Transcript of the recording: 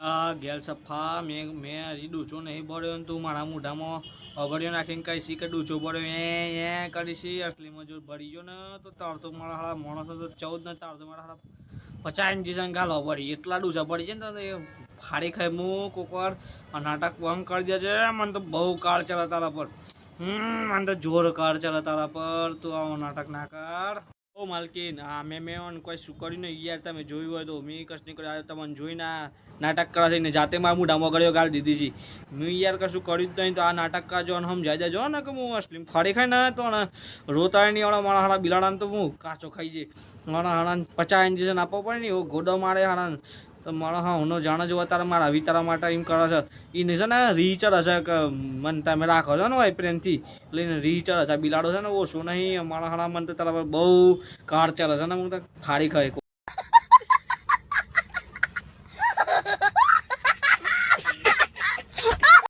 આ ગેલ સફા મેં હજી ડૂચો નહીં પડ્યો ને તું મારા મોઢામાં અગડિયો નાખીને કહી શી કે ડૂચો પડ્યો એ કરીશી અસલીમાં જો ભરી ગયો ને તો તાર તો મારા હાડા માણસો તો 14 ને તાર તો મારા હાડા 50 ઇંચ ગાલો પડી એટલા ડૂચા પડી છે ને એ ફાડી ખાઈ હું કોકવાર નાટક બંધ કરી દે છે મને તો બહુ કાર ચાલે તારા પર મને તો જોર કાર ચાલે તારા પર તું આવો નાટક ના કર ઓ માલકીન હા મેં કોઈ શું કર્યું નહીં યાર તમે જોયું હોય તો મેં કશું નહીં કર્યું તમને જોઈને નાટક કરે છે ને જાતે મારા મોઢામાં ગળ્યો ગાળ દીધી છે મેં યાર કશું કર્યું જ નહીં તો આ નાટક કા જો સમજાઈ દેજો ને કે હું અસલી ફાડી ખાઈ ને તો ને રોતા નહીં આવડે મારા હાડા બિલાડાને તો હું કાચો ખાઈ છે મારા હાડાને 50 ઇન્જેક્શન આપવો પડે ને એવો ગોડો મારે હાડાને તો મારા હા હું જાણે જોવા તારા મારા આવી તારા માટે એમ કરે છે એને છે ને રીચર હશે કે મને તમે રાખો છો ને હોય પ્રેમથી એટલે રીચર હશે બિલાડો છે ને ઓછું નહીં મારા હાડા મને તો તારા બહુ કાર ચાલે છે ને હું તો ફાડી ખાઈ